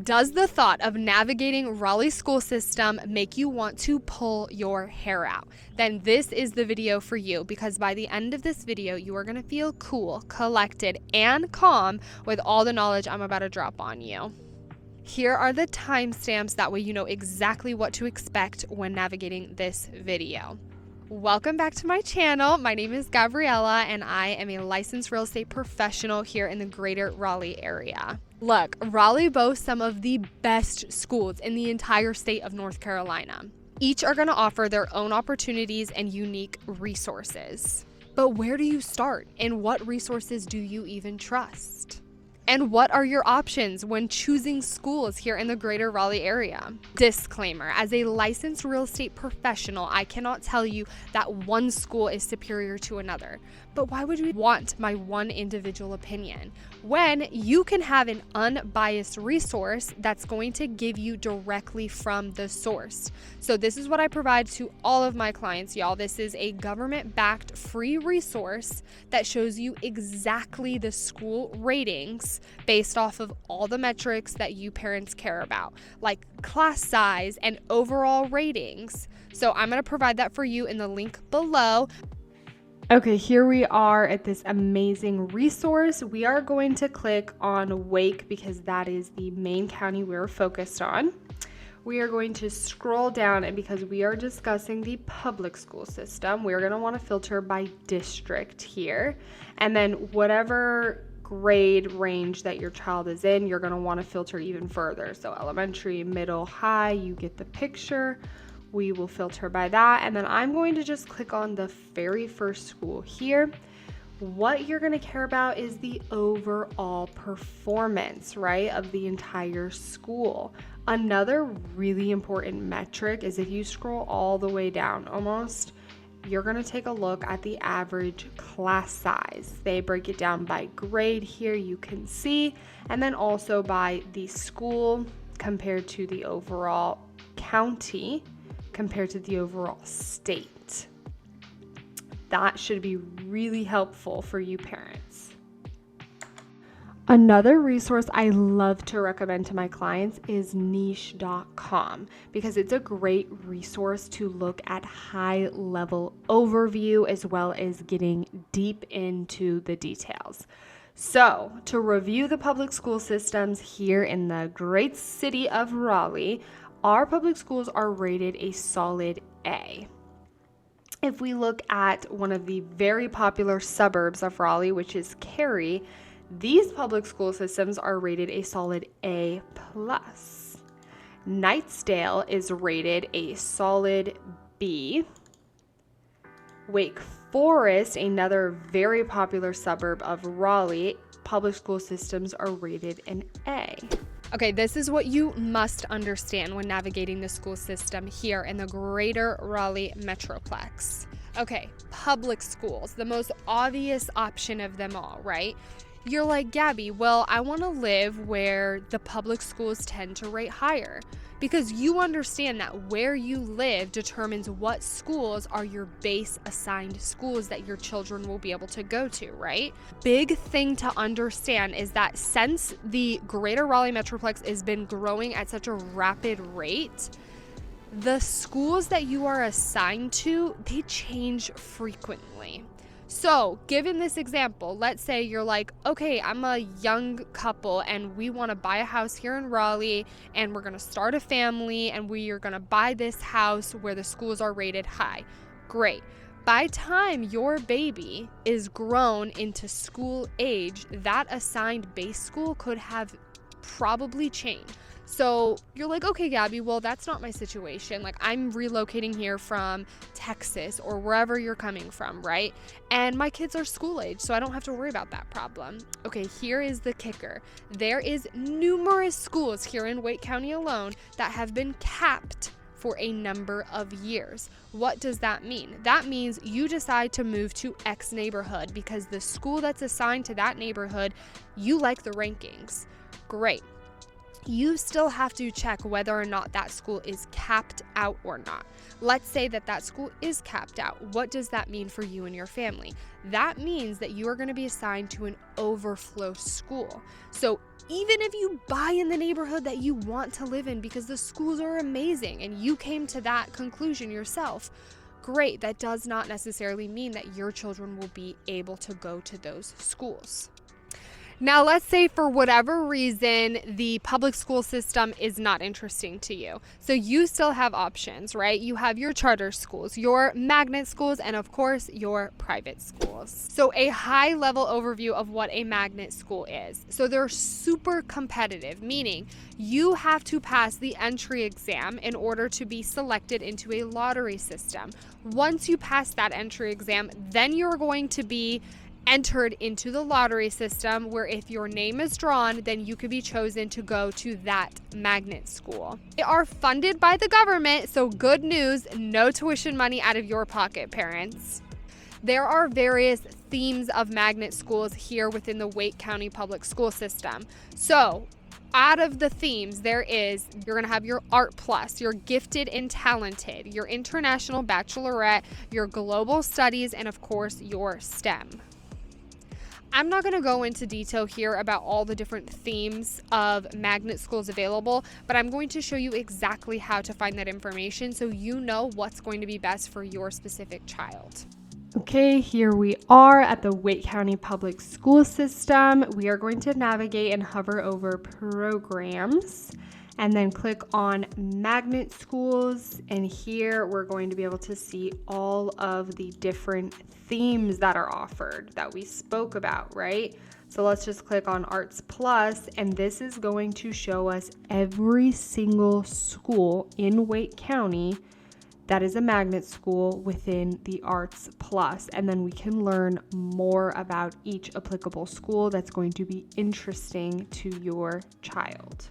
Does the thought of navigating Raleigh school system make you want to pull your hair out? Then this is the video for you, because by the end of this video, you are going to feel cool, collected, and calm with all the knowledge I'm about to drop on you. Here are the timestamps, that way you know exactly what to expect when navigating this video. Welcome back to my channel. My name is Gabriella, and I am a licensed real estate professional here in the greater Raleigh area. Look, Raleigh boasts some of the best schools in the entire state of North Carolina. Each are going to offer their own opportunities and unique resources. But where do you start? And what resources do you even trust? And what are your options when choosing schools here in the greater Raleigh area? Disclaimer, as a licensed real estate professional, I cannot tell you that one school is superior to another. But why would you want my one individual opinion when you can have an unbiased resource that's going to give you directly from the source? So this is what I provide to all of my clients, y'all. This is a government-backed free resource that shows you exactly the school ratings based off of all the metrics that you parents care about, like class size and overall ratings. So I'm going to provide that for you in the link below. Okay, here we are at this amazing resource. We are going to click on Wake because that is the main county we're focused on. We are going to scroll down, and because we are discussing the public school system, we're going to want to filter by district here. And then whatever grade range that your child is in, you're going to want to filter even further. So elementary, middle, high, you get the picture. We will filter by that, and then I'm going to just click on the very first school here. What you're going to care about is the overall performance, right, of the entire school. Another really important metric is if you scroll all the way down almost, you're going to take a look at the average class size. They break it down by grade here, you can see, and then also by the school compared to the overall county, compared to the overall state. That should be really helpful for you parents. Another resource I love to recommend to my clients is niche.com because it's a great resource to look at high-level overview as well as getting deep into the details. So, to review the public school systems here in the great city of Raleigh, our public schools are rated a solid A. If we look at one of the very popular suburbs of Raleigh, which is Cary, these public school systems are rated a solid A+. Knightsdale is rated a solid B. Wake Forest, another very popular suburb of Raleigh, public school systems are rated an A. Okay, this is what you must understand when navigating the school system here in the greater Raleigh Metroplex. Okay, public schools, the most obvious option of them all, right? You're like, Gabby, well, I want to live where the public schools tend to rate higher, because you understand that where you live determines what schools are your base assigned schools that your children will be able to go to, right? Big thing to understand is that since the greater Raleigh Metroplex has been growing at such a rapid rate, the schools that you are assigned to, they change frequently. So, given this example, let's say you're like, okay, I'm a young couple and we want to buy a house here in Raleigh and we're going to start a family and we are going to buy this house where the schools are rated high. Great. By the time your baby is grown into school age, that assigned base school could have probably changed. So you're like, okay, Gabby, well, that's not my situation. Like, I'm relocating here from Texas or wherever you're coming from, right? And my kids are school age, so I don't have to worry about that problem. Okay, here is the kicker. There is numerous schools here in Wake County alone that have been capped for a number of years. What does that mean? That means you decide to move to X neighborhood because the school that's assigned to that neighborhood, you like the rankings. Great. you still have to check whether or not that school is capped out or not. Let's say that that school is capped out. What does that mean for you and your family? That means that you are going to be assigned to an overflow school. So even if you buy in the neighborhood that you want to live in because the schools are amazing and you came to that conclusion yourself, great. That does not necessarily mean that your children will be able to go to those schools. Now, let's say for whatever reason, the public school system is not interesting to you. So you still have options, right? You have your charter schools, your magnet schools, and of course, your private schools. So a high level overview of what a magnet school is. So they're super competitive, meaning you have to pass the entry exam in order to be selected into a lottery system. Once you pass that entry exam, then you're going to be entered into the lottery system, where if your name is drawn, then you could be chosen to go to that magnet school. They are funded by the government, so good news, no tuition money out of your pocket, parents. There are various themes of magnet schools here within the Wake County Public School System. So out of the themes, you're going to have your Art Plus, your Gifted and Talented, your International Bachelorette, your Global Studies, and of course, your STEM. I'm not going to go into detail here about all the different themes of magnet schools available, but I'm going to show you exactly how to find that information so you know what's going to be best for your specific child. Okay, here we are at the Wake County Public School System. We are going to navigate and hover over programs and then click on magnet schools. And here we're going to be able to see all of the different themes that are offered that we spoke about, right? So let's just click on Arts Plus, and this is going to show us every single school in Wake County that is a magnet school within the Arts Plus. And then we can learn more about each applicable school that's going to be interesting to your child.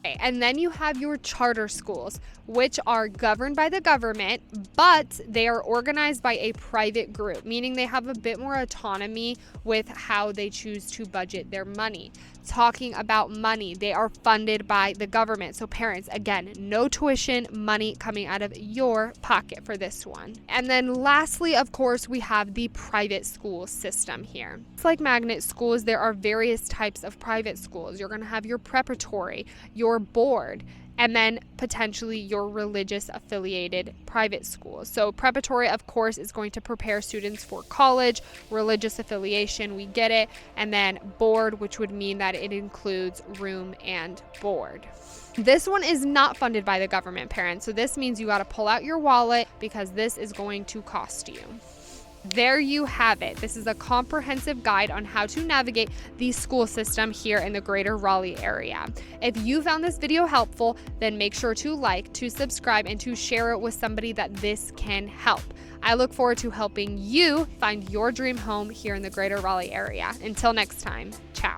And then you have your charter schools, which are governed by the government, but they are organized by a private group, meaning they have a bit more autonomy with how they choose to budget their money. Talking about money, they are funded by the government. So parents, again, no tuition money coming out of your pocket for this one. And then lastly, of course, we have the private school system here. It's like magnet schools. There are various types of private schools. You're going to have your preparatory, your board, and then potentially your religious affiliated private schools. So preparatory, of course, is going to prepare students for college. Religious affiliation, we get it. And then board, which would mean that it includes room and board. This one is not funded by the government, parents. So this means you got to pull out your wallet because this is going to cost you. There you have it. This is a comprehensive guide on how to navigate the school system here in the greater Raleigh area. If you found this video helpful, then make sure to like, to subscribe, and to share it with somebody that this can help. I look forward to helping you find your dream home here in the greater Raleigh area. Until next time, ciao.